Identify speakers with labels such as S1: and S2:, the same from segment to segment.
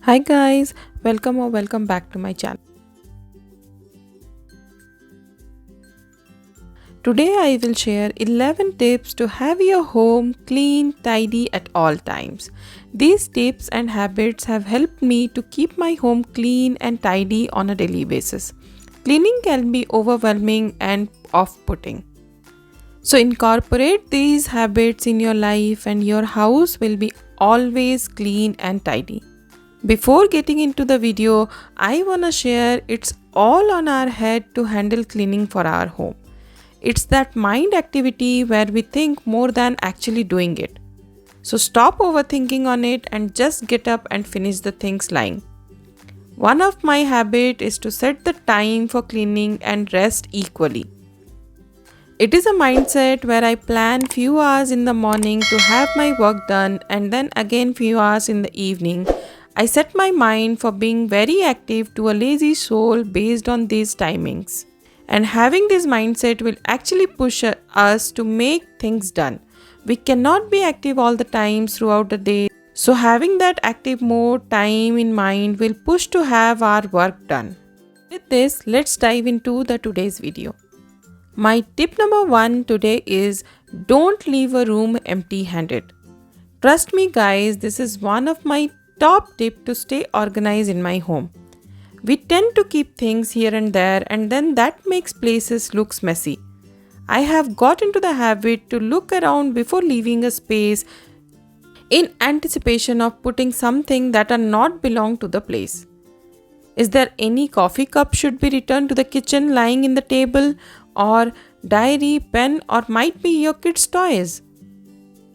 S1: Hi guys, welcome back to my channel. Today I will share 11 tips to have your home clean, tidy at all times. These tips and habits have helped me to keep my home clean and tidy on a daily basis. Cleaning can be overwhelming and off-putting. So incorporate these habits in your life and your house will be always clean and tidy. Before getting into the video, I wanna share it's all on our head to handle cleaning for our home. It's that mind activity where we think more than actually doing it. So stop overthinking on it and just get up and finish the things lying. One of my habit is to set the time for cleaning and rest equally. It is a mindset where I plan few hours in the morning to have my work done and then again few hours in the evening. I set my mind for being very active to a lazy soul based on these timings. And having this mindset will actually push us to make things done. We cannot be active all the time throughout the day. So having that active mode time in mind will push to have our work done. With this, let's dive into the today's video. My tip number 1 today is don't leave a room empty-handed. Trust me guys, this is one of my top tips to stay organized in my home. We tend to keep things here and there and then that makes places looks messy. I have got into the habit to look around before leaving a space in anticipation of putting something that are not belong to the place. Is there any coffee cup should be returned to the kitchen lying in the table or diary, pen or might be your kids' toys?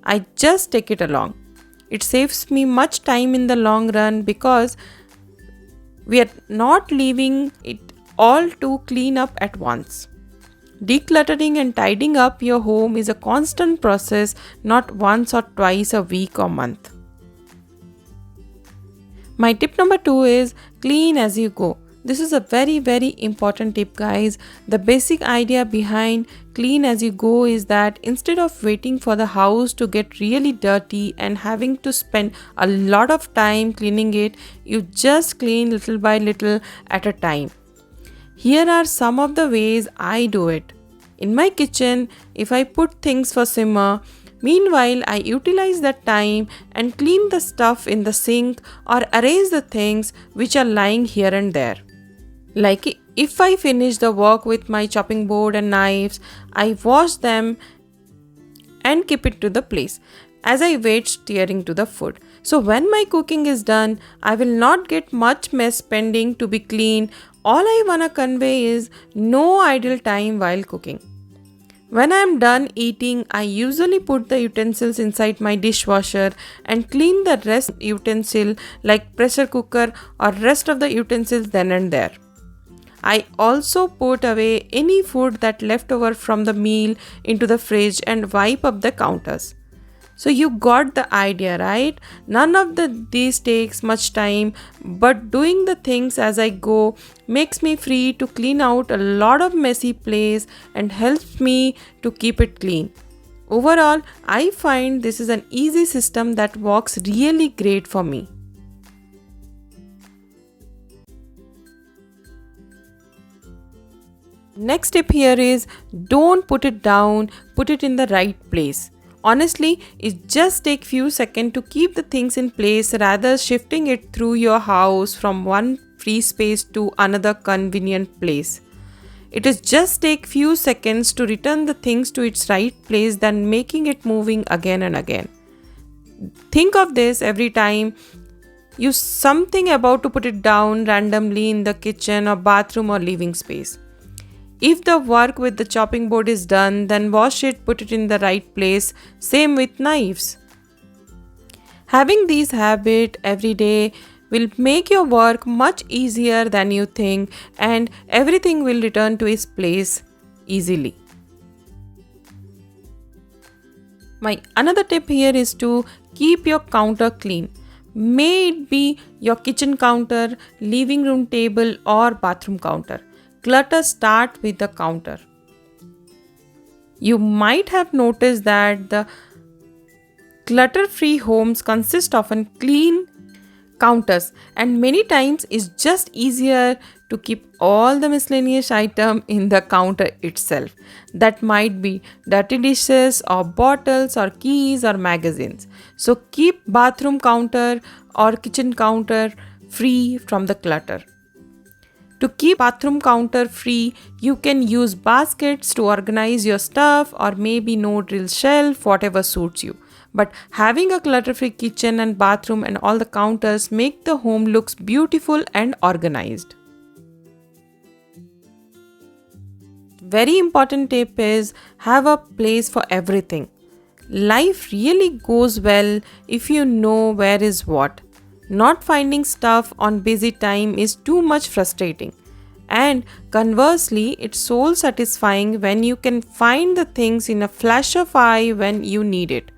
S1: I just take it along. It saves me much time in the long run because we are not leaving it all to clean up at once. Decluttering and tidying up your home is a constant process, not once or twice a week or month. My tip number 2 is clean as you go. This is a very important tip guys. The basic idea behind clean as you go is that instead of waiting for the house to get really dirty and having to spend a lot of time cleaning it, you just clean little by little at a time. Here are some of the ways I do it. In my kitchen, if I put things for simmer, meanwhile, I utilize that time and clean the stuff in the sink or arrange the things which are lying here and there. Like if I finish the work with my chopping board and knives, I wash them and keep it to the place as I wait steering to the food. So when my cooking is done, I will not get much mess pending to be clean. All I wanna convey is no idle time while cooking. When I am done eating, I usually put the utensils inside my dishwasher and clean the rest utensil like pressure cooker or rest of the utensils then and there. I also put away any food that left over from the meal into the fridge and wipe up the counters. So you got the idea, right? None of these takes much time, but doing the things as I go makes me free to clean out a lot of messy place and helps me to keep it clean. Overall, I find this is an easy system that works really great for me. Next tip here is don't put it down, put it in the right place. Honestly, it just takes few seconds to keep the things in place rather shifting it through your house from one free space to another convenient place. It is just take few seconds to return the things to its right place than making it moving again and again. Think of this every time you something about to put it down randomly in the kitchen or bathroom or living space. If the work with the chopping board is done, then wash it, put it in the right place. Same with knives. Having these habits every day will make your work much easier than you think and everything will return to its place easily. My another tip here is to keep your counter clean. May it be your kitchen counter, living room table or bathroom counter. Clutter start with the counter. You might have noticed that the clutter-free homes consist of a clean counters, and many times it's just easier to keep all the miscellaneous item in the counter itself. That might be dirty dishes or bottles or keys or magazines. So keep bathroom counter or kitchen counter free from the clutter. To keep bathroom counter free, you can use baskets to organize your stuff or maybe no drill shelf, whatever suits you. But having a clutter-free kitchen and bathroom and all the counters make the home looks beautiful and organized. Very important tip is have a place for everything. Life really goes well if you know where is what. Not finding stuff on busy time is too much frustrating. And conversely, it's soul satisfying when you can find the things in a flash of eye when you need it.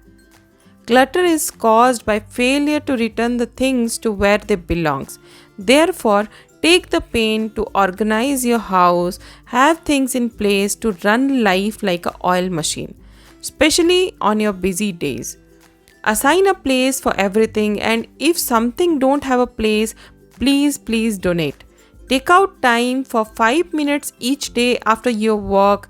S1: Clutter is caused by failure to return the things to where they belong. Therefore, take the pain to organize your house, have things in place to run life like an oil machine, especially on your busy days. Assign a place for everything, and if something don't have a place, please donate. Take out time for 5 minutes each day after your work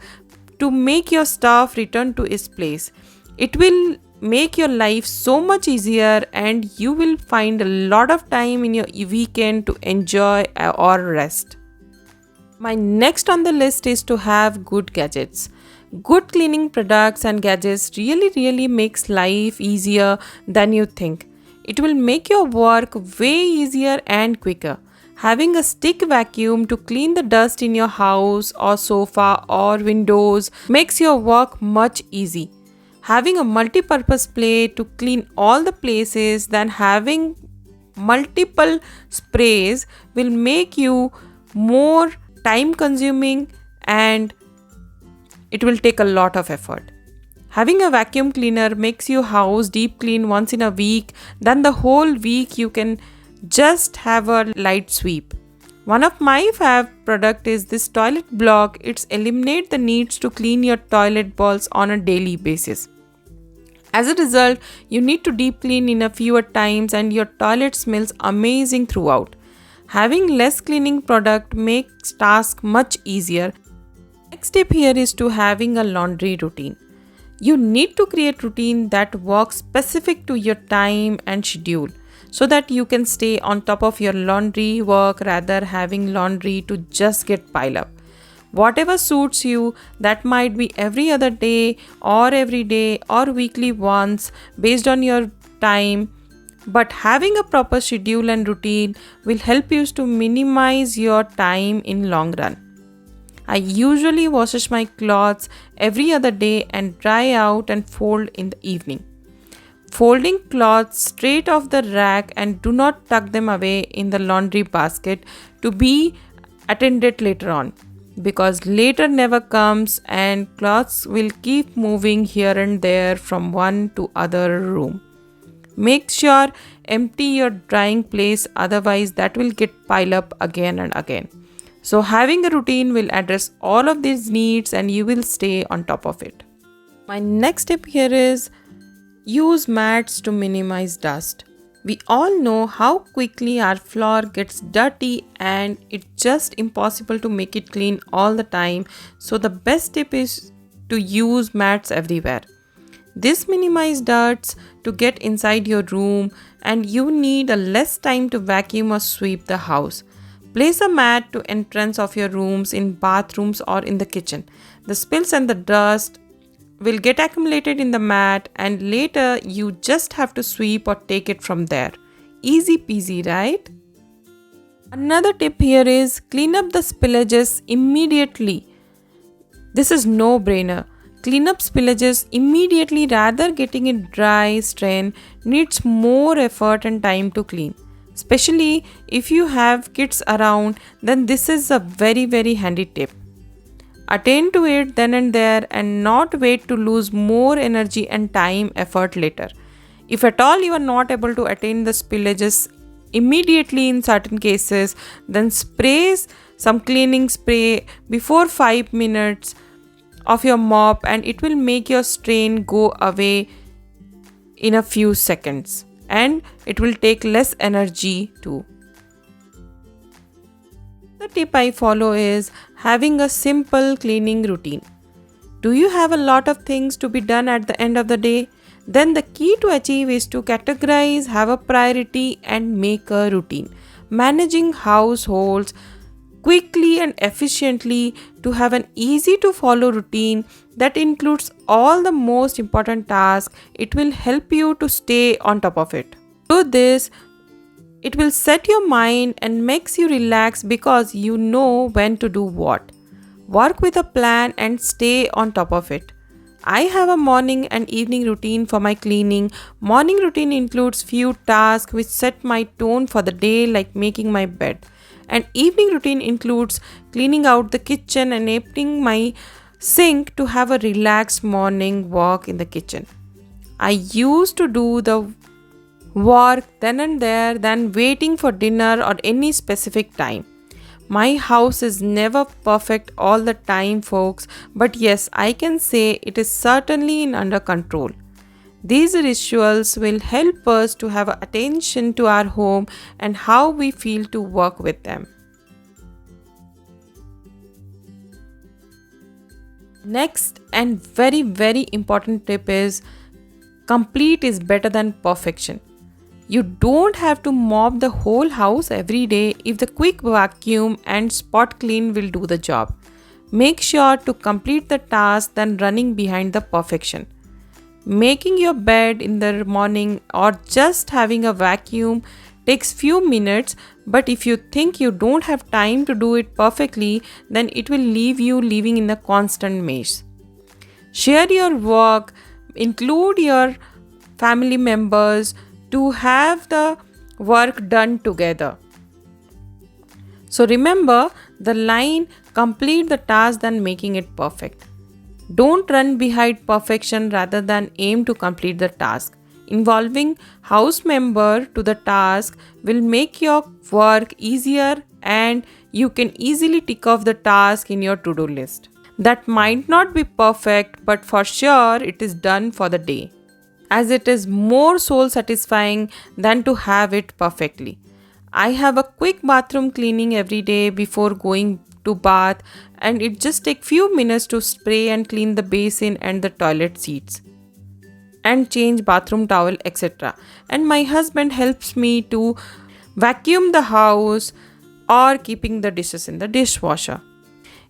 S1: to make your stuff return to its place. It will make your life so much easier and you will find a lot of time in your weekend to enjoy or rest. My next on the list is to have good gadgets. Good cleaning products and gadgets really makes life easier than you think. It will make your work way easier and quicker. Having a stick vacuum to clean the dust in your house or sofa or windows makes your work much easy. Having a multi-purpose plate to clean all the places than having multiple sprays will make you more time consuming and it will take a lot of effort. Having a vacuum cleaner makes your house deep clean once in a week, then the whole week you can just have a light sweep. One of my favorite product is this toilet block. It's eliminate the needs to clean your toilet bowls on a daily basis. As a result, you need to deep clean in a fewer times and your toilet smells amazing throughout. Having less cleaning product makes task much easier. Next step here is to having a laundry routine. You need to create routine that works specific to your time and schedule so that you can stay on top of your laundry work rather having laundry to just get piled up. Whatever suits you, that might be every other day or every day or weekly once based on your time. But having a proper schedule and routine will help you to minimize your time in long run. I usually wash my clothes every other day and dry out and fold in the evening. Folding clothes straight off the rack and do not tuck them away in the laundry basket to be attended later on. Because later never comes and clothes will keep moving here and there from one to other room. Make sure empty your drying place, otherwise that will get piled up again and again. So having a routine will address all of these needs and you will stay on top of it. My next tip here is use mats to minimize dust. We all know how quickly our floor gets dirty and it's just impossible to make it clean all the time. So the best tip is to use mats everywhere. This minimizes dirt to get inside your room and you need a less time to vacuum or sweep the house. Place a mat to entrance of your rooms, in bathrooms or in the kitchen. The spills and the dust will get accumulated in the mat and later you just have to sweep or take it from there. Easy peasy, right? Another tip here is clean up the spillages immediately. This is no brainer. Clean up spillages immediately rather getting it dry, strain needs more effort and time to clean. Especially if you have kids around, then this is a very handy tip. Attend to it then and there and not wait to lose more energy and time effort later. If at all you are not able to attain the spillages immediately in certain cases, then spray some cleaning spray before 5 minutes of your mop and it will make your stain go away in a few seconds. and it will take less energy too. The tip I follow is having a simple cleaning routine. Do you have a lot of things to be done at the end of the day? Then the key to achieve is to categorize, have a priority, and make a routine. Managing households quickly and efficiently to have an easy to follow routine that includes all the most important tasks, it will help you to stay on top of it. Do this, it will set your mind and makes you relax because you know when to do what. Work with a plan and stay on top of it. I have a morning and evening routine for my cleaning. Morning routine includes few tasks which set my tone for the day, like making my bed. And evening routine includes cleaning out the kitchen and emptying my sink to have a relaxed morning walk in the kitchen. I used to do the work then and there than waiting for dinner or any specific time. My house is never perfect all the time, folks, but yes, I can say it is certainly in under control. These rituals will help us to have attention to our home and how we feel to work with them. Next and very important tip is complete is better than perfection. You don't have to mop the whole house every day if the quick vacuum and spot clean will do the job. Make sure to complete the task than running behind the perfection. Making your bed in the morning or just having a vacuum takes few minutes, but if you think you don't have time to do it perfectly, then it will leave you living in a constant maze. Share your work, include your family members to have the work done together. So remember the line, complete the task than making it perfect. Don't run behind perfection rather than aim to complete the task. Involving house member to the task will make your work easier and you can easily tick off the task in your to-do list. That might not be perfect, but for sure it is done for the day, as it is more soul satisfying than to have it perfectly. I have a quick bathroom cleaning every day before going to bath, and it just takes few minutes to spray and clean the basin and the toilet seats and change bathroom towel, etc. And my husband helps me to vacuum the house or keeping the dishes in the dishwasher.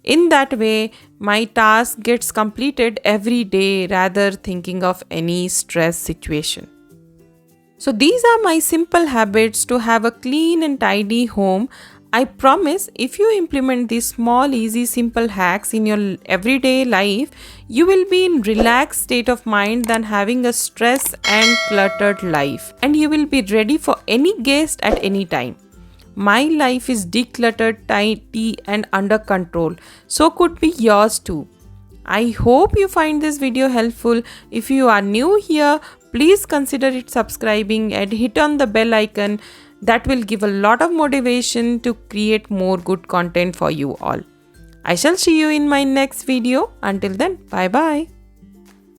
S1: In that way, my task gets completed every day rather thinking of any stress situation. So these are my simple habits to have a clean and tidy home. I promise if you implement these small, easy, simple hacks in your everyday life, you will be in relaxed state of mind than having a stress and cluttered life. And you will be ready for any guest at any time. My life is decluttered, tidy and under control. So could be yours too. I hope you find this video helpful. If you are new here, please consider it subscribing and hit on the bell icon. That will give a lot of motivation to create more good content for you all. I shall see you in my next video. Until then, bye bye.